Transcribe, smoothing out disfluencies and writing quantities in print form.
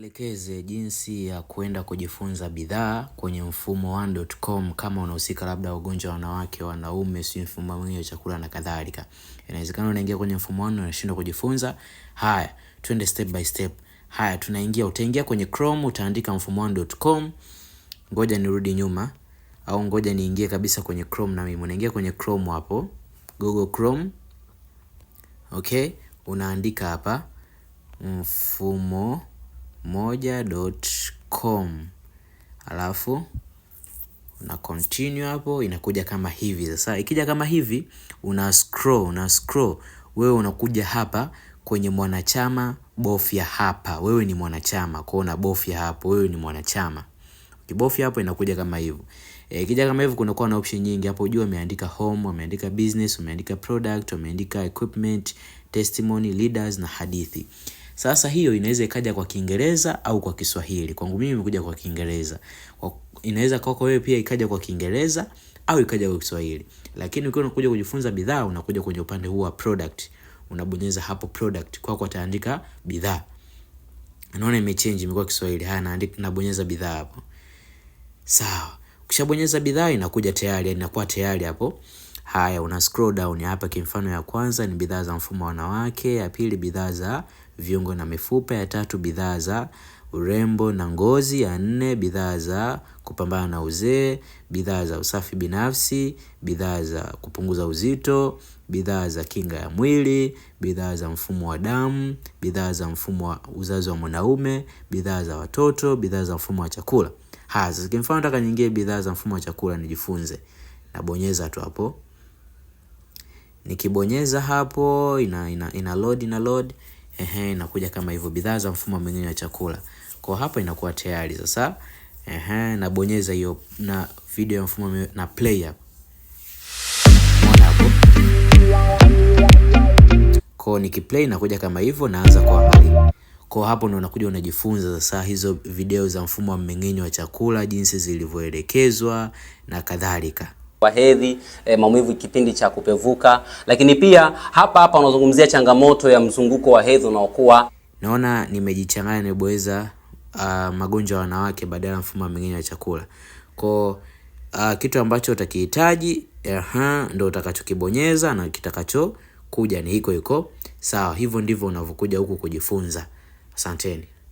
Elekeze jinsi ya kwenda kujifunza bidhaa kwenye mfumo 1.com kama unahusika labda ugonjwa wa wanawake, wanaume, si mfumo mwingine wa chakula na kadhalika. Inawezekana unaingia kwenye mfumo 1 unashindwa kujifunza. Haya, twende step by step. Haya, utaingia kwenye Chrome, utaandika mfumo 1.com. Ngoja nirudi nyuma au ngoja niingie kabisa kwenye Chrome na mimi. Unaingia kwenye Chrome hapo, Google Chrome. Okay, unaandika hapa mfumo 1.com, alafu una continue hapo, inakuja kama hivi. Sasa ikija kama hivi, una scroll, wewe unakuja hapa kwenye mwanachama, bofya hapa. Wewe ni mwanachama, kwa una bofya hapo, wewe ni mwanachama. Ukibofya hapo inakuja kama hivyo. Ikija kama hivyo kunakuwa na option nyingi hapo juu. Umeandika home, umeandika business, umeandika product, umeandika equipment, testimony, leaders na hadithi. Sasa hiyo inaweza ikaja kwa Kiingereza au kwa Kiswahili. Kwangu mimi imekuja kwa Kiingereza. Inaweza kwako wewe pia ikaja kwa Kiingereza au ikaja kwa Kiswahili. Lakini ukiwa unakuja kujifunza bidhaa, unakuja kwenye upande huu wa product. Unabonyeza hapo product, kwako utaandika bidhaa. Unaona imechange, imekuwa Kiswahili. Haya, nabonyeza bidhaa hapo. Sawa. Ukishabonyeza bidhaa inakuja tayari, inakuwa tayari hapo. Haya, una scroll down hapa. Kimfano ya kwanza ni bidhaa za mfumo wa wanawake, ya pili bidhaa za viungo na mifupa, ya tatu bidhaa za urembo na ngozi, ya nne bidhaa za kupambana na uzee, bidhaa za usafi binafsi, bidhaa za kupunguza uzito, bidhaa za kinga ya mwili, bidhaa za mfumo wa damu, bidhaa za mfumo wa uzazi wa mwanaume, bidhaa za watoto, bidhaa za mfumo wa chakula. Sasa kimfano nataka niingie bidhaa za mfumo wa chakula nijifunze. Nabonyeza tu hapo. Nikibonyeza hapo ina load. Inakuja kama hivyo, bidhaa za mfumo mwingine wa chakula. Kwa hapo inakuwa tayari sasa. Nabonyeza hiyo na video ya mfumo na play hapo. Unaona hapo? Kwa nikiplay inakuja kama hivyo, naanza kuangalia. Kwa hapo ndo unakuja unajifunza sasa hizo video za mfumo wa mmeng'enyo wa chakula, jinsi zilivyoelekezwa na kadhalika. Kwa hedhi, maumivu kipindi cha kupevuka, lakini pia hapa unazungumzia changamoto ya mzunguko wa hedhi unaokuwa. Naona nimejichanganya, nimebonyeza magonjwa ya wanawake badala ya mfumo wa mmeng'enyo wa chakula. Kwa kitu ambacho utakihitaji ndio utakachokibonyeza na kitakacho kuja ni hiko. Sawa, hivyo ndivyo unavyokuja huku kujifunza. Asanteni.